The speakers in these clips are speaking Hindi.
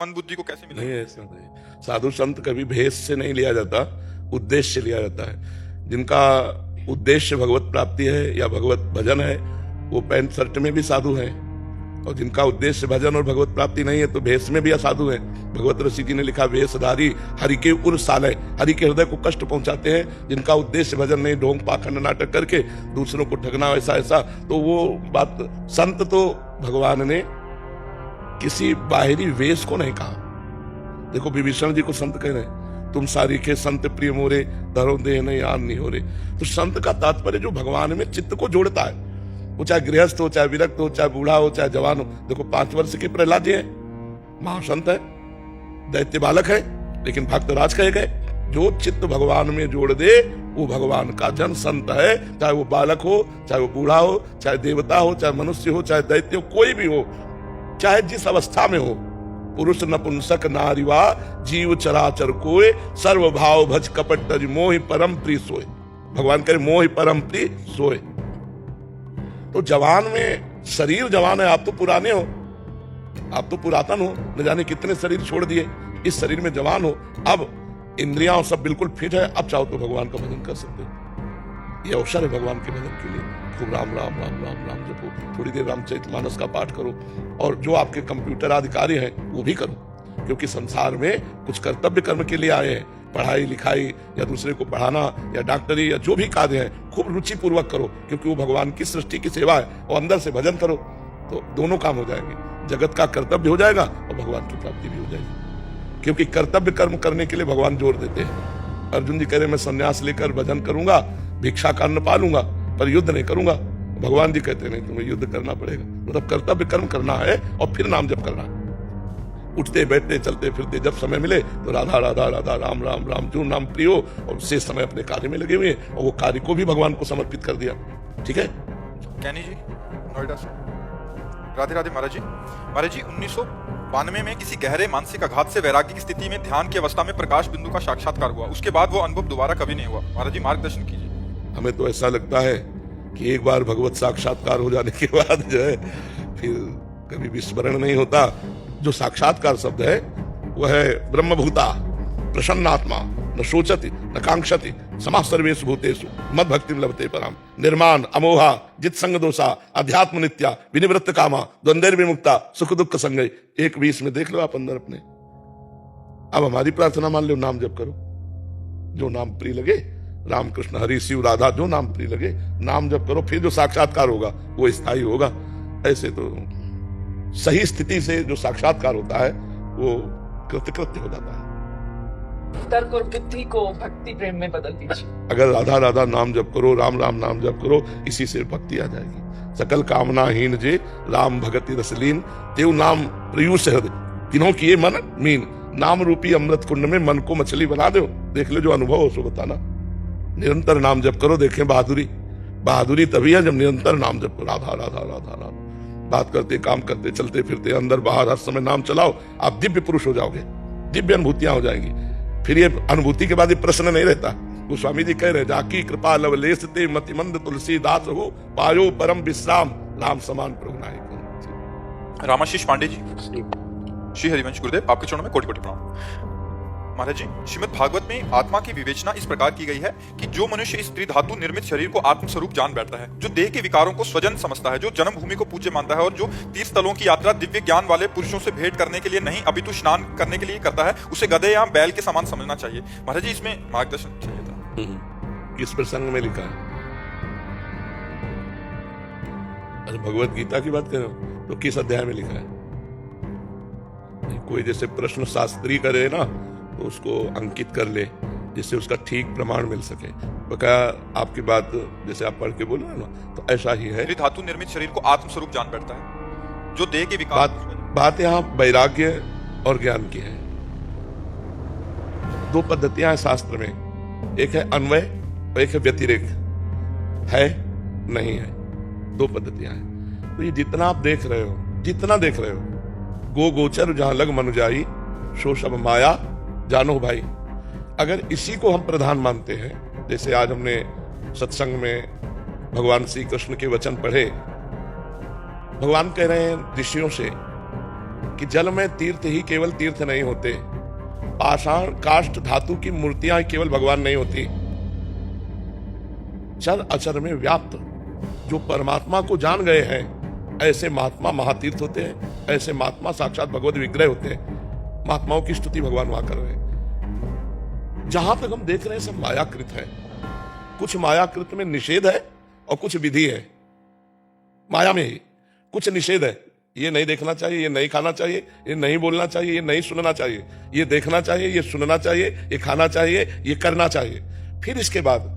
मन बुद्धि को कैसे मिला? नहीं, ऐसा नहीं। साधु संत कभी भेष से नहीं लिया जाता, उद्देश्य से लिया जाता है। जिनका उद्देश्य भगवत प्राप्ति है या भगवत भजन है, वो पैंट शर्ट में भी साधु हैं, और जिनका उद्देश्य भजन और भगवत प्राप्ति नहीं है तो भेष में भी असाधु है। भगवत ऋषि जी ने लिखा, वेशधारी हरि के उर सालय, हरि के हृदय को कष्ट पहुंचाते हैं जिनका उद्देश्य भजन नहीं, ढोंग पाखंड नाटक करके दूसरों को ठगना, ऐसा ऐसा। तो वो बात, संत तो भगवान ने किसी बाहरी वेश को नहीं कहा। देखो विभीषण जी को संत कह रहे हैं, तुम सारी के संत प्रिय मोरे, धरो दे नहीं आन नहीं हो रे। तो संत का तात्पर्य जो भगवान में चित्त को जोड़ता है, वो चाहे गृहस्थ हो, चाहे विरक्त हो, चाहे बूढ़ा हो, चाहे जवान हो। देखो 5 वर्ष के प्रहलाद जी हैं, महासंत है, दैत्य बालक है, लेकिन भक्त राज कहे गए। जो चित्त भगवान में जोड़ दे वो भगवान का जन संत है। चाहे वो बालक हो, चाहे वो बूढ़ा हो, चाहे देवता हो, चाहे मनुष्य हो, चाहे दैत्य हो, कोई भी हो, चाहे जिस अवस्था में हो, पुरुष नपुंसक नारीवा जीव चराचर कोय, सर्व भाव भज कपट तज मोहि परम प्रिय सोय। भगवान करे मोहि परम प्रिय सोय। तो जवान में शरीर जवान है, आप तो पुराने हो, आप तो पुरातन हो, न जाने कितने शरीर छोड़ दिए, इस शरीर में जवान हो। अब इंद्रियां सब बिल्कुल फिट है, अब चाहो तो भगवान का भजन कर सकते हो। ये अवसर है भगवान के भजन के लिए। खूब राम राम राम राम राम जपो, थोड़ी देर रामचरितमानस का पाठ करो, और जो आपके कंप्यूटर आदि कार्य हैं वो भी करो, क्योंकि संसार में कुछ कर्तव्य कर्म के लिए आए हैं। पढ़ाई लिखाई या दूसरे को पढ़ाना या डॉक्टरी या जो भी कार्य है, खूब रुचि पूर्वक करो, क्योंकि वो भगवान की सृष्टि की सेवा है। और अंदर से भजन करो तो दोनों काम हो जाएंगे, जगत का कर्तव्य हो जाएगा और भगवान की प्राप्ति भी हो जाएगी। क्योंकि कर्तव्य कर्म करने के लिए भगवान जोर देते हैं। अर्जुन जी कह रहे मैं संन्यास लेकर भजन करूंगा, भिक्षा का अन्न पालूंगा, पर युद्ध नहीं करूंगा। भगवान जी कहते नहीं, तुम्हें युद्ध करना पड़ेगा, मतलब कर्तव्य कर्म करना है और फिर नाम जप करना है। उठते बैठते चलते फिरते जब समय मिले तो राधा राधा राधा राम राम राम, जो नाम प्रिय हो, और शेष समय अपने कार्य में लगे हुए हैं, और वो कार्य को भी भगवान को समर्पित कर दिया। ठीक है। कैनी जी नोएडा से, राधे राधे महाराज जी। महाराज जी 1992 में किसी गहरे मानसिक आघात से वैराग्य की स्थिति में ध्यान की अवस्था में प्रकाश बिंदु का साक्षात्कार हुआ, उसके बाद वो अनुभव दोबारा कभी नहीं हुआ। महाराज जी मार्गदर्शन कीजिए। हमें तो ऐसा लगता है कि एक बार भगवत साक्षात्कार हो जाने के बाद जो है फिर कभी विस्मरण नहीं होता। जो साक्षात्कार शब्द है वह है ब्रह्मभूता प्रसन्नात्मा न शोचति न कांक्षति समः सर्वेषु भूतेषु मद भक्ति लभते पराम निर्माण अमोहा जित संग दोषा अध्यात्म नित्या विनिवृत्त कामा द्वंद्व विमुक्ता सुख दुख संगय। 1:20 में देख लो आप अंदर अपने। अब हमारी प्रार्थना मान लो, नाम जप करो, जो नाम प्रिय लगे, राम कृष्ण हरि शिव राधा, जो नाम प्रिय लगे नाम जप करो, फिर जो साक्षात्कार होगा वो स्थायी होगा। ऐसे तो सही स्थिति से जो साक्षात्कार होता है वो कृतकृत्य हो जाता है। तर्क और बुद्धि को भक्ति प्रेम में बदल दीजिए। अगर राधा राधा नाम जप करो, राम राम नाम जप करो, इसी से भक्ति आ जाएगी। सकल कामनाहीन जे राम भगति रसलीन, तेऊ नाम प्रयूष हृदय तीनों किए मन मीन। नाम रूपी अमृत कुंड में मन को मछली बना दो, देख लो जो अनुभव हो सो बताना। निरंतर नाम जप करो, देखें बहादुरी। बहादुरी तभी है जब निरंतर नाम जप करो, राधा राधा राधा राधा। बात करते, काम करते, चलते फिरते, अंदर बाहर हर समय नाम चलाओ, आप दिव्य पुरुष हो जाओगे, दिव्य अनुभूतियां हो जाएंगी। फिर ये अनुभूति के बाद ये प्रश्न नहीं रहता। वो स्वामी जी कह रहे, जाकी कृपा लवलेश ते मतिमंद तुलसीदास हो, पायो परम विश्राम राम समान प्रभु नायक। रामाशीष पांडे जी, श्री हरिवंश गुरुदेव, आपके चरणों में कोटि कोटि प्रणाम। महाराज जी श्रीमद् भागवत में आत्मा की विवेचना इस प्रकार की गई है कि जो मनुष्य इस त्रिधातु निर्मित शरीर को आत्मस्वरूप जान बैठता है, जो देह के विकारों को स्वजन समझता है, जो जन्म भूमि को पूज्य मानता है, और जो तीर्थ स्थलों की यात्रा दिव्य ज्ञान वाले पुरुषों से भेंट करने के लिए नहीं अपितु स्नान करने के लिए करता है, उसे गधे या बैल के समान समझना चाहिए। महाराज जी इसमें मार्गदर्शन चाहिए था। किस प्रसंग में लिखा है? अरे भगवत गीता की बात कर रहे हो तो किस अध्याय में लिखा है? कोई जैसे प्रश्न शास्त्री करे ना तो उसको अंकित कर ले, जिससे उसका ठीक प्रमाण मिल सके। बकाया आपकी बात जैसे आप पढ़ के बोल रहे हो ना, तो ऐसा ही है। त्रिधातु निर्मित शरीर को आत्मस्वरूप जान बैठता है, जो देह के विकार। बात यहाँ वैराग्य और ज्ञान की है। 2 पद्धतियां हैं शास्त्र में, एक है अन्वय और एक है व्यतिरेक। है नहीं है, 2 पद्धतियां हैं। तो ये जितना आप देख रहे हो, जितना देख रहे हो, गो गोचर जहां लग मन जाई, सो सब माया जानो भाई। अगर इसी को हम प्रधान मानते हैं, जैसे आज हमने सत्संग में भगवान श्री कृष्ण के वचन पढ़े, भगवान कह रहे हैं ऋषियों से कि जल में तीर्थ ही केवल तीर्थ नहीं होते, पाषाण काष्ठ धातु की मूर्तियां केवल भगवान नहीं होती। चर अचर में व्याप्त जो परमात्मा को जान गए हैं, ऐसे महात्मा महातीर्थ होते हैं, ऐसे महात्मा साक्षात भगवत विग्रह होते हैं। महात्माओं की स्तुति भगवान वहां कर रहे हैं। जहां तक हम देख रहे हैं सब मायाकृत है। कुछ मायाकृत में निषेध है और कुछ विधि है। माया में ही कुछ निषेध है, ये नहीं देखना चाहिए, ये नहीं खाना चाहिए, ये नहीं बोलना चाहिए, ये नहीं सुनना चाहिए, ये देखना चाहिए, ये सुनना चाहिए, ये खाना चाहिए, ये करना चाहिए। फिर इसके बाद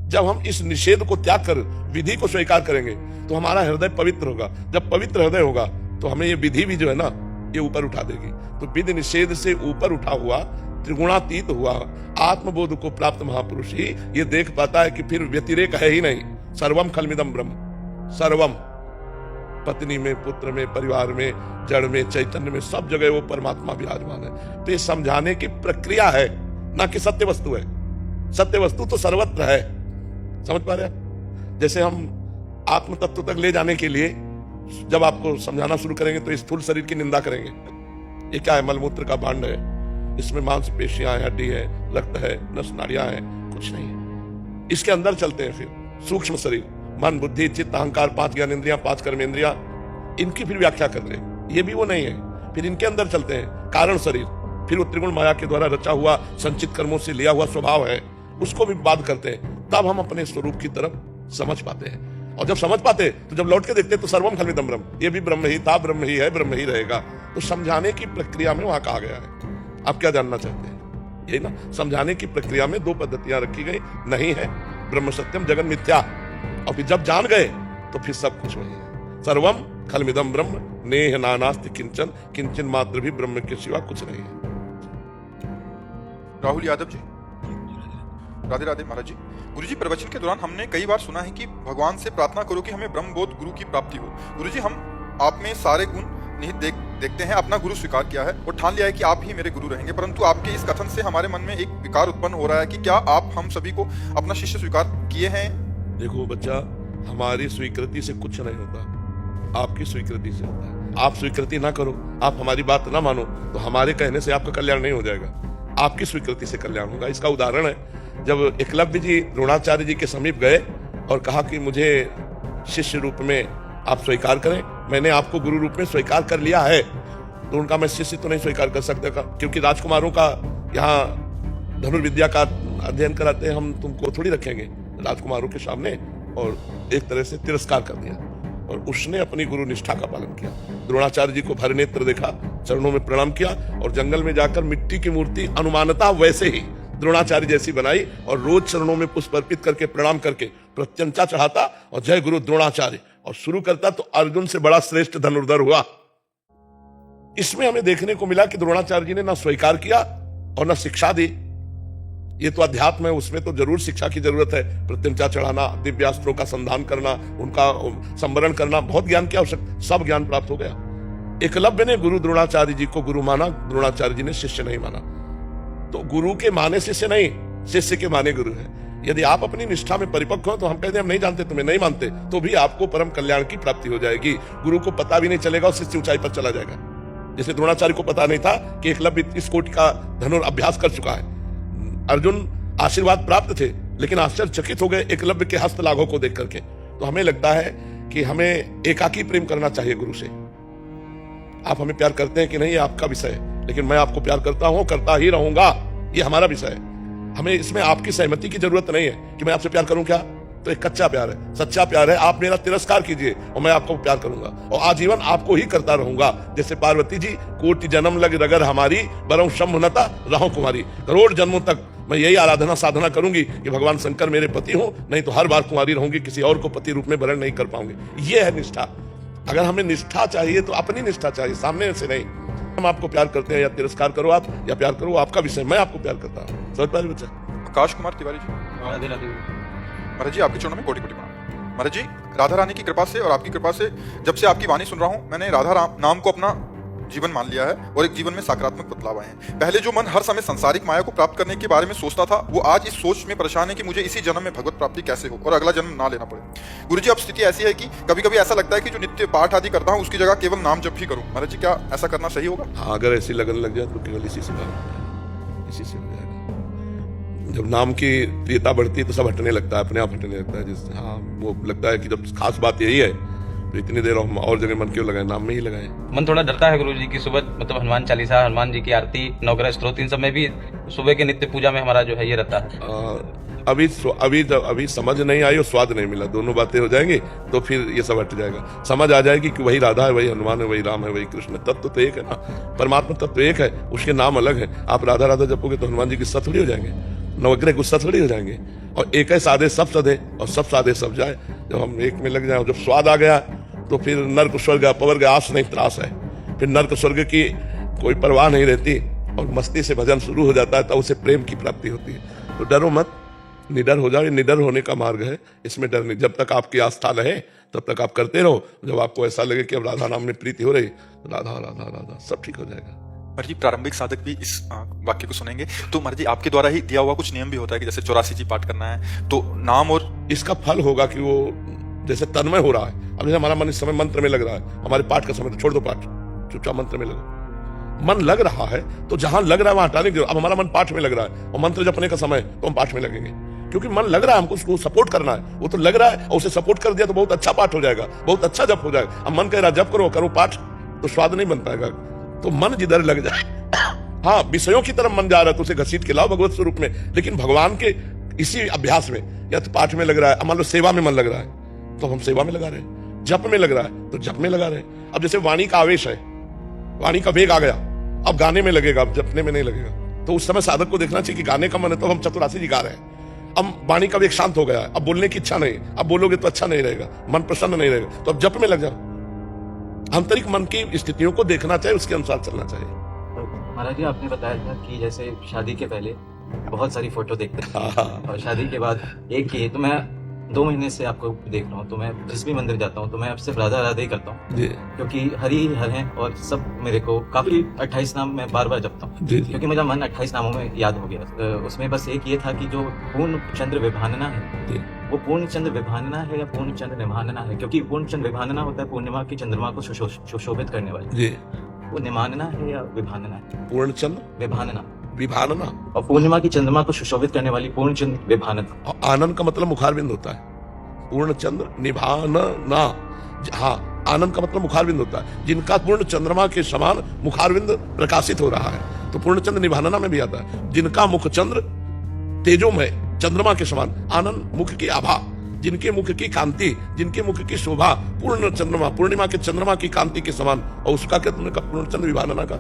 जब हम इस निषेध को त्याग कर विधि को स्वीकार करेंगे तो हमारा हृदय पवित्र होगा। जब पवित्र हृदय होगा तो हमें ये विधि भी जो है ना, ये ऊपर उठा देगी। तो विधि निषेध से ऊपर उठा हुआ, त्रिगुणातीत हुआ आत्मबोध को प्राप्त महापुरुष ही ये देख पाता है कि फिर व्यतिरेक है ही नहीं। सर्वम खलमिदम ब्रह्म, सर्वम, पत्नी में, पुत्र में, परिवार में, जड़ में, चैतन्य में, सब जगह वो परमात्मा विराजमान है। तो ये समझाने की प्रक्रिया है, ना कि सत्य वस्तु है। सत्य वस्तु तो सर्वत्र है, समझ पा रहे हैं? जैसे हम आत्म तत्व तक ले जाने के लिए जब आपको समझाना शुरू करेंगे तो स्थूल शरीर की निंदा करेंगे। ये क्या है? मलमूत्र का भांड है, इसमें मांसपेशियां हैं, हड्डी है, रक्त है, नस नाड़ियां हैं, कुछ नहीं है। इसके अंदर चलते हैं फिर सूक्ष्म शरीर, मन, बुद्धि, चित्त, अहंकार, 5 ज्ञानेंद्रियां, 5 कर्मेंद्रियां, इनकी फिर व्याख्या कर ले। ये भी वो नहीं है। फिर इनके अंदर चलते हैं कारण शरीर, फिर वो त्रिगुण माया के द्वारा रचा हुआ संचित कर्मों से लिया हुआ स्वभाव है, उसको भी बात करते हैं। तब हम अपने स्वरूप की तरफ समझ पाते हैं। और जब समझ पाते तो जब लौट के देखते तो सर्वम खलमिदम ब्रह्म, ये भी ब्रह्म ही था, ब्रह्म ही है, ब्रह्म ही रहेगा। तो समझाने की प्रक्रिया में वहां कहा गया है। आप क्या जानना चाहते हैं? यही ना, समझाने की प्रक्रिया में 2 पद्धतियां रखी गई, नहीं है ब्रह्म सत्यम जगन मिथ्या। और फिर जब जान गए तो फिर सब कुछ वही है। सर्वम खलमिदम ब्रह्म, नेह नानास्ति किंचन, किंचन मात्र भी ब्रह्म के सिवा कुछ नहीं है। राहुल यादव जी, राधे राधे महाराज जी। गुरुजी, प्रवचन के दौरान हमने कई बार सुना है कि भगवान से प्रार्थना करो कि हमें ब्रह्मबोध गुरु की प्राप्ति हो। गुरुजी, हम आप में सारे गुण निहित देखते हैं, अपना गुरु स्वीकार किया है और ठान लिया है कि आप ही मेरे गुरु रहेंगे, परंतु आपके इस कथन से हमारे मन में एक विकार उत्पन्न हो रहा है कि क्या आप हम सभी को अपना शिष्य स्वीकार किए हैं? देखो बच्चा, हमारी स्वीकृति से कुछ नहीं होता, आपकी स्वीकृति से होता है। आप स्वीकृति ना करो, आप हमारी बात ना मानो तो हमारे कहने से आपका कल्याण नहीं हो जाएगा, आपकी स्वीकृति से कल्याण होगा। इसका उदाहरण है, जब एकलव्य जी द्रोणाचार्य जी के समीप गए और कहा कि मुझे शिष्य रूप में आप स्वीकार करें, मैंने आपको गुरु रूप में स्वीकार कर लिया है। तो उनका मैं शिष्य तो नहीं स्वीकार कर सकता, क्योंकि राजकुमारों का यहाँ धनुर्विद्या का अध्ययन कराते हैं, हम तुमको थोड़ी रखेंगे राजकुमारों के सामने। और एक तरह से तिरस्कार कर दिया और उसने अपनी गुरु निष्ठा का पालन किया। द्रोणाचार्य जी को भर नेत्र देखा, चरणों में प्रणाम किया और जंगल में जाकर मिट्टी की मूर्ति अनुमानता वैसे ही द्रोणाचार्य जैसी बनाई और रोज चरणों में पुष्प अर्पित करके प्रणाम करके प्रत्यंचा चढ़ाता और जय गुरु द्रोणाचार्य और शुरू करता। तो अर्जुन से बड़ा श्रेष्ठ धनुर्धर हुआ। इसमें हमें देखने को मिला कि द्रोणाचार्य जी ने ना स्वीकार किया और ना शिक्षा दी। ये तो अध्यात्म है, उसमें तो जरूर शिक्षा की जरूरत है। प्रत्यंचा चढ़ाना, दिव्यास्त्रों का संधान करना, उनका संवरण करना, बहुत ज्ञान की आवश्यकता, सब ज्ञान प्राप्त हो गया। एकलव्य ने गुरु द्रोणाचार्य जी को गुरु माना, द्रोणाचार्य जी ने शिष्य नहीं माना। तो गुरु के माने शिष्य नहीं, शिष्य के माने गुरु है। यदि आप अपनी निष्ठा में परिपक्व हो तो हम कहते हैं हम नहीं जानते, तुम्हें नहीं मानते, तो भी आपको परम कल्याण की प्राप्ति हो जाएगी। गुरु को पता भी नहीं चलेगा और शिष्य ऊंचाई पर चला जाएगा। जैसे द्रोणाचार्य को पता नहीं था कि एकलव्य इस कोटि का धनुर अभ्यास कर चुका है। अर्जुन आशीर्वाद प्राप्त थे लेकिन आश्चर्यचकित हो गए एकलव्य के हस्त लाघव को देख करके। तो हमें लगता है कि हमें एकाकी प्रेम करना चाहिए गुरु से। आप हमें प्यार करते हैं कि नहीं, ये आपका विषय है, लेकिन मैं आपको प्यार करता हूं, करता ही रहूंगा, ये हमारा विषय है। हमें इसमें आपकी सहमति की जरूरत नहीं है कि मैं आपसे प्यार करूं। क्या? तो एक कच्चा प्यार है। सच्चा प्यार है आप मेरा तिरस्कार कीजिए और मैं आपको प्यार करूंगा और आजीवन आपको ही करता रहूंगा। जैसे पार्वती जी, कोटि जन्म लग रगर हमारी, बरौ शंभुनता रहूं कुमारी। करोड़ जन्मों तक मैं यही आराधना साधना करूंगी कि भगवान शंकर मेरे पति हो, नहीं तो हर बार कुमारी रहूंगी, किसी और को पति रूप में वरण नहीं कर पाऊंगी। ये है निष्ठा। अगर हमें निष्ठा चाहिए तो अपनी निष्ठा चाहिए, सामने से नहीं। हम आपको प्यार करते हैं या तिरस्कार करो आप या प्यार करो, आपका विषय, मैं आपको प्यार करता हूँ। समझ पा रहे बच्चा? आकाश कुमार तिवारी जी, महाराज जी आपके चरणों में कोटि कोटि प्रणाम। महाराज जी, राधा रानी की कृपा से और आपकी कृपा से जब से आपकी वाणी सुन रहा हूँ, मैंने राधा नाम को अपना जीवन मान लिया है और एक जीवन में सकारात्मक बदलाव आए हैं। पहले जो मन हर समय सांसारिक माया को प्राप्त करने के बारे में सोचता था, वो आज इस सोच में परेशान है कि मुझे इसी जन्म में भगवत प्राप्ति कैसे हो और अगला जन्म ना लेना पड़े। गुरुजी, अब स्थिति ऐसी है कि कभी कभी ऐसा लगता है कि जो नित्य पाठ आदि करता हूँ उसकी जगह केवल नाम जप ही करूँ। महाराज जी, क्या ऐसा करना सही होगा? हाँ, अगर ऐसी लगन लग जाए तो केवल इसी से काम होता है, इसी से हो जाएगा। जब नाम की प्रियता बढ़ती है तो सब हटने लगता है, अपने आप हटने लगता है। जिस हाँ, वो लगता है कि जब खास बात यही है तो इतनी देर हम और जगह मन क्यों लगाए, नाम में ही लगाए। मन थोड़ा डरता है गुरुजी की सुबह मतलब हनुमान चालीसा, हनुमान जी की आरती, नवग्रह स्तोत्र, इन सब में भी सुबह के नित्य पूजा में हमारा जो है ये रहता है। अभी समझ नहीं आई और स्वाद नहीं मिला, दोनों बातें हो जाएंगी तो फिर ये सब हट जाएगा। समझ आ जाएगी कि वही राधा है, वही हनुमान है, वही राम है, वही कृष्ण है। तत्व तो एक है ना, परमात्मा तत्व एक है, उसके नाम अलग है। आप राधा राधा जपोगे तो हनुमान जी की सत थोड़ी हो जाएंगे, नवग्रह कुछ सत थोड़ी हो जाएंगे। और एक है साधे सब सधे और सब साधे सब जाए। जब हम एक में लग जाए, जब स्वाद आ गया तो फिर नर्क स्वर्ग अपवर्ग आस नहीं त्रास है। फिर नर्क स्वर्ग की कोई परवाह नहीं रहती और मस्ती से भजन शुरू हो जाता है, तब उसे प्रेम की प्राप्ति होती है। तो डरो मत, निडर हो जाओ, ये निडर होने का मार्ग है, इसमें डर नहीं। जब तक आपकी आस्था रहे तब तक आप करते रहो। जब आपको ऐसा लगे कि अब राधा नाम में प्रीति हो रही, राधा राधा राधा, सब ठीक हो जाएगा। महाराज जी, प्रारंभिक साधक भी इस वाक्य को सुनेंगे तो महाराज जी आपके द्वारा ही दिया हुआ कुछ नियम भी होता है कि जैसे 84 जी पाठ करना है, तो नाम और इसका फल होगा कि वो जैसे तन्मय हो रहा है। अब जैसे हमारा मन इस समय मंत्र में लग रहा है, हमारे पाठ का समय तो छोड़ दो पाठ, चुपचाप मंत्र में लगो। मन लग रहा है तो जहां लग रहा है वहां हटाने की। अब हमारा मन पाठ में लग रहा है और मंत्र जपने का समय तो हम पाठ में लगेंगे, क्योंकि मन लग रहा है, हमको उसको सपोर्ट करना है। वो तो लग रहा है और उसे सपोर्ट कर दिया तो बहुत अच्छा पाठ हो जाएगा, बहुत अच्छा जप हो जाएगा। अब मन कह रहा जप करो पाठ, तो स्वाद नहीं बन पाएगा। तो मन जिधर लग जाए, हाँ, विषयों की तरफ मन जा रहा है तो उसे घसीट के लाओ भगवत स्वरूप में। लेकिन भगवान के इसी अभ्यास में, या तो पाठ में लग रहा है, मान लो सेवा में मन लग रहा है तो हम सेवा में लगा रहे हैं, जप में लग रहा है तो जप में लगा रहे हैं। अब जैसे वाणी का आवेश है, वाणी का वेग आ गया, अब गाने में लगेगा, अब जपने में नहीं लगेगा। तो उस समय साधक को देखना चाहिए कि गाने का मन है तो हम 84 जी गा रहे हैं। अब वाणी का वेग शांत हो गया है, अब बोलने की इच्छा नहीं, अब बोलोगे तो अच्छा नहीं रहेगा, मन प्रसन्न नहीं रहेगा, तो अब जप में लग जाओ। आंतरिक मन की स्थितियों को देखना चाहिए, उसके अनुसार चलना चाहिए। महाराज जी, आपने बताया था कि जैसे शादी के पहले बहुत सारी फोटो देखते हैं और शादी के बाद एक की, तो मैं 2 महीने से आपको देख रहा हूँ, तो मैं जिस भी मंदिर जाता हूँ तो मैं अब सिर्फ राधा राधा ही करता हूँ, क्योंकि हरि ही हर हैं और सब मेरे को काफी 28 नाम मैं बार बार जपता हूँ, क्योंकि मेरा मन 28 नामों में याद हो गया। उसमें बस एक ये था कि जो पूर्ण चंद्र विभानना है, वो पूर्ण चंद्र विभानना है या पूर्ण चंद्र निभानना है, क्योंकि पूर्ण चंद्र विभानना होता है पूर्णिमा की चंद्रमा को सुशोभित करने वाली, वो निमानना है या विभानना है? पूर्ण चंद्र विभानना, विभानना, और पूर्णिमा की चंद्रमा को सुशोभित करने वाली पूर्ण चंद्र विभानना। और आनंद का मतलब मुखारबिंद होता है, पूर्ण चंद्र निभानना। हाँ, आनंद का मतलब मुखारबिंद होता है, जिनका पूर्ण चंद्रमा के समान मुखारबिंद प्रकाशित हो रहा है, तो पूर्ण चंद्र निभानना में भी आता है। जिनका मुख चंद्र तेजोमय चंद्रमा के समान, आनंद मुख की आभा, जिनके मुख की कांति, जिनके मुख की शोभा पूर्ण चंद्रमा, पूर्णिमा के चंद्रमा की कांति के समान। और उसका क्या तुमने कहा, पूर्ण चंद्र विभानना का?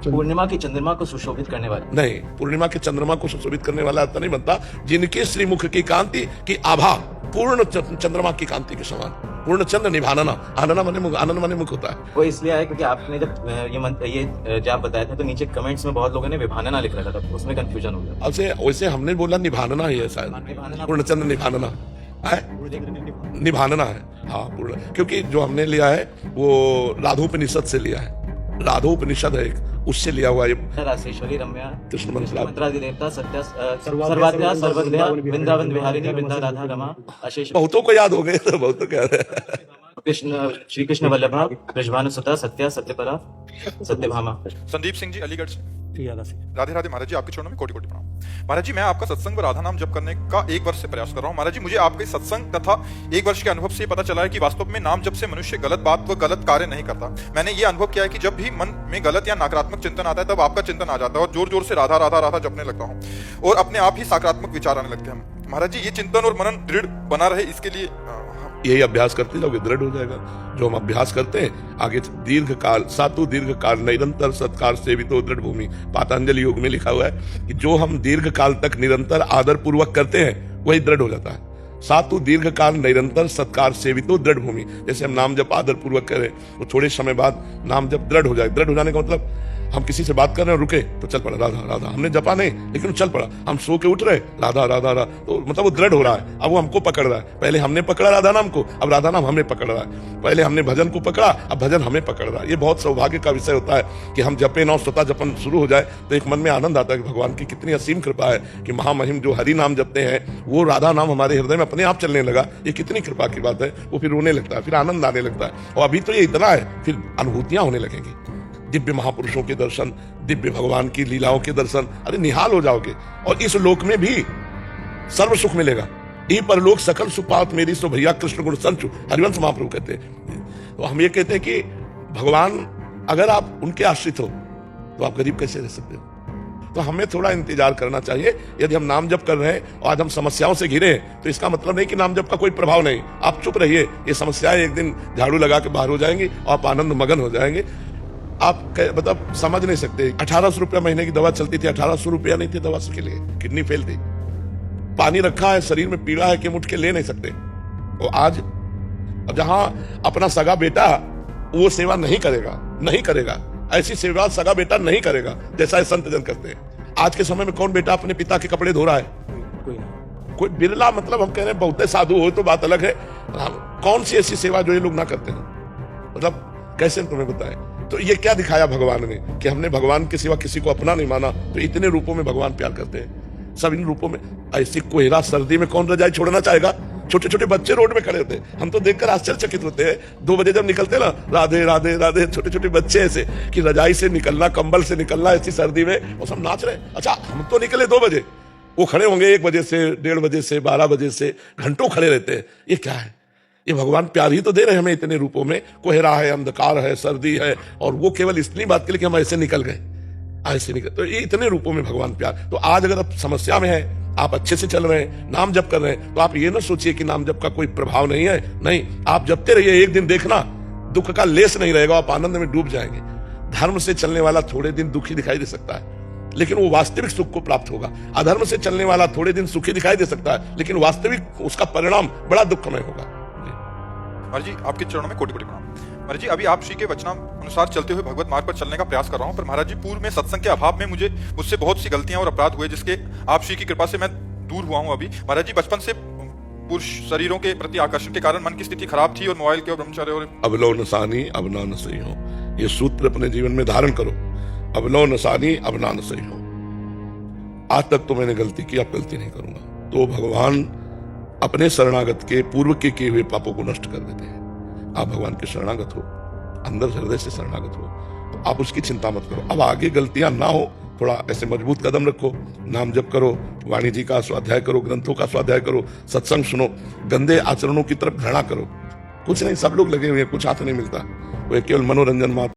पूर्णिमा की चंद्रमा को सुशोभित करने वाला नहीं, पूर्णिमा के चंद्रमा को सुशोभित करने वाला अर्थ नहीं बनता। जिनके श्रीमुख की कांति की आभा पूर्ण चंद्रमा की कांति के समान, पूर्ण चंद्र निभानना। आनना माने मुख, आनंद माने मुख होता है। वो इसलिए आया क्योंकि आपने जब ये जब बताया था तो नीचे कमेंट्स में बहुत लोगों ने विभानना लिख रखा था, उसमें कंफ्यूजन हो गया। अब वैसे हमने बोला निभानना ही है शायद, पूर्ण चंद्र निभानना है, निभानना है। हाँ, पूर्ण, क्योंकि जो हमने लिया है वो राधोपनिषद से लिया है, राधोपनिषद है एक, उससे लिया हुआ ये रासेश्वरी रम्या कृष्ण मंत्रादि देवता सत्या सर्वाद्या सर्वज्ञा वृंदावन विहारिणी वृंदा राधा रमा अशेष। बहुतों को याद हो गए, तो बहुतों को याद है। कृष्ण श्री कृष्ण वल्लभा ब्रजभानु सुता सत्या सत्यपरा सत्यभामा। संदीप सिंह जी अलीगढ़ से। राधे राधे महाराज जी, आपके चरणों में कोटि कोटि प्रणाम। महाराज जी, मैं आपका सत्संग व राधा नाम जप करने का 1 वर्ष से प्रयास कर रहा हूँ। महाराज जी, मुझे आपके सत्संग तथा 1 वर्ष के अनुभव से पता चला है कि वास्तव में नाम जप से मनुष्य गलत बात व गलत कार्य नहीं करता। मैंने ये अनुभव किया है कि जब भी मन में गलत या नकारात्मक चिंतन आता है तब आपका चिंतन आ जाता है और जोर जोर से राधा राधा राधा जपने लगता हूँ और अपने आप ही सकारात्मक विचार आने लगते हैं। महाराज जी, ये चिंतन और मनन दृढ़ बना रहे, इसके लिए यही अभ्यास करते जाओगे, दृढ़ हो जाएगा। जो हम अभ्यास करते हैं आगे, दीर्घ काल सातु दीर्घ काल निरंतर सत्कार सेवितो दृढ़ भूमि, पातंजलि योग में लिखा हुआ है कि जो हम दीर्घ काल तक निरंतर आदर पूर्वक करते हैं वही दृढ़ हो जाता है। सातु दीर्घ काल निरंतर सत्कार सेवितो दृढ़ भूमि, जैसे हम नाम जप आदर पूर्वक करें तो थोड़े समय बाद नाम जप दृढ़ हो जाए। दृढ़ हो जाने का मतलब हम किसी से बात कर रहे हैं, रुके तो चल पड़ा राधा राधा, हमने जपा नहीं लेकिन चल पड़ा। हम सो के उठ रहे राधा राधा राधा, तो मतलब वो दृढ़ हो रहा है। अब वो हमको पकड़ रहा है। पहले हमने पकड़ा राधा नाम को, अब राधा नाम हमें पकड़ रहा है। पहले हमने भजन को पकड़ा, अब भजन हमें पकड़ रहा है। ये बहुत सौभाग्य का विषय होता है कि हम जपे ना, स्वतः जपन शुरू हो जाए तो एक मन में आनंद आता है कि भगवान की कितनी असीम कृपा है कि महामहिम जो हरि नाम जपते हैं वो राधा नाम हमारे हृदय में अपने आप चलने लगा। ये कितनी कृपा की बात है। वो फिर रोने लगता है, फिर आनंद आने लगता है। और अभी तो ये इतना है, फिर अनुभूतियां होने लगेंगी, दिव्य महापुरुषों के दर्शन, दिव्य भगवान की लीलाओं के दर्शन, अरे निहाल हो जाओगे। और इस लोक में भी सर्व सुख मिलेगा। ई परलोक सकल सुपात मेरी सो भैया कृष्ण गुण संचु, हरिवंश महाप्रभु कहते हैं। तो हम ये कहते हैं कि भगवान अगर आप उनके आश्रित हो तो आप गरीब कैसे रह सकते हो। तो हमें थोड़ा इंतजार करना चाहिए। यदि हम नाम जप कर रहे हैं और आज हम समस्याओं से घिरे हैं तो इसका मतलब नहीं कि नाम जप का कोई प्रभाव नहीं। आप चुप रहिए, ये समस्याएं एक दिन झाड़ू लगा के बाहर हो जाएंगी और आप आनंद मगन हो जाएंगे। आप मतलब समझ नहीं सकते, 1800 रुपया महीने की दवा चलती थी, 1800 रुपया नहीं थे दवा के लिए, किडनी फेल थी। पानी रखा है, शरीर में पीड़ा है कि हम उठ के ले नहीं सकते। और आज जहां अपना सगा बेटा वो सेवा नहीं करेगा, ऐसी सेवा सगा बेटा नहीं करेगा जैसा संत जन करते हैं। आज के समय में कौन बेटा अपने पिता के कपड़े धो रहा है? कोई बिरला। मतलब हम कह रहे हैं बहुत साधु हो तो बात अलग है, कौन सी ऐसी सेवा जो ये लोग ना करते हैं? मतलब कैसे तुम्हें बताएं। तो ये क्या दिखाया भगवान ने कि हमने भगवान के सिवा किसी को अपना नहीं माना। तो इतने रूपों में भगवान प्यार करते हैं, सब इन रूपों में। ऐसी कोहरा सर्दी में कौन रजाई छोड़ना चाहेगा? छोटे छोटे बच्चे रोड में खड़े होते हैं, हम तो देखकर आश्चर्यचकित होते हैं। 2 बजे जब निकलते ना, राधे राधे राधे, छोटे छोटे बच्चे ऐसे कि रजाई से निकलना, कंबल से निकलना ऐसी सर्दी में, वो सब नाच रहे। अच्छा, हम तो निकले 2 बजे, वो खड़े होंगे 1 बजे से, 1:30 बजे से, 12 बजे से, घंटों खड़े रहते हैं। ये क्या है? ये भगवान प्यार ही तो दे रहे हैं हमें इतने रूपों में। कोहरा है, अंधकार है, सर्दी है, और वो केवल इतनी बात के लिए कि हम ऐसे निकल गए, ऐसे निकल। तो ये इतने रूपों में भगवान प्यार। तो आज अगर आप समस्या में हैं, आप अच्छे से चल रहे हैं, नाम जप कर रहे हैं, तो आप ये ना सोचिए कि नाम जप का कोई प्रभाव नहीं है। नहीं, आप जपते रहिए, एक दिन देखना दुख का लेस नहीं रहेगा, आप आनंद में डूब जाएंगे। धर्म से चलने वाला थोड़े दिन दुखी दिखाई दे सकता है लेकिन वो वास्तविक सुख को प्राप्त होगा। अधर्म से चलने वाला थोड़े दिन सुखी दिखाई दे सकता है लेकिन वास्तविक उसका परिणाम बड़ा दुखमय होगा। महाराज जी, आपके चरणों में कोटि कोटि प्रणाम। महाराज जी, अभी आप श्री के वचनानुसार चलते हुए भगवत मार्ग पर चलने का प्रयास कर रहा हूं, पर महाराज जी पूर्व में सत्संग के अभाव में मुझसे बहुत सी गलतियां और अपराध हुए जिसके आप श्री की कृपा से मैं दूर हुआ हूं। अभी महाराज जी, बचपन से पुरुष शरीरों के प्रति आकर्षण के कारण मन की स्थिति खराब थी और मोबाइल के और ब्रह्मचर्य और अबलो नसानी अब ना नसई हो, ये सूत्र अपने जीवन में धारण करो। अबलो नसानी अब ना नसई हो। आज तक तो मैंने गलती की, अब गलती नहीं करूंगा। तो भगवान अपने शरणागत के पूर्व के किए हुए पापों को नष्ट कर देते हैं। आप भगवान के शरणागत हो, अंदर हृदय से शरणागत हो, तो आप उसकी चिंता मत करो। अब आगे गलतियां ना हो, थोड़ा ऐसे मजबूत कदम रखो, नाम जप करो, वाणी जी का स्वाध्याय करो, ग्रंथों का स्वाध्याय करो, सत्संग सुनो, गंदे आचरणों की तरफ घृणा करो। कुछ नहीं, सब लोग लगे हुए हैं, कुछ हाथ नहीं मिलता, वो केवल मनोरंजन मात्र।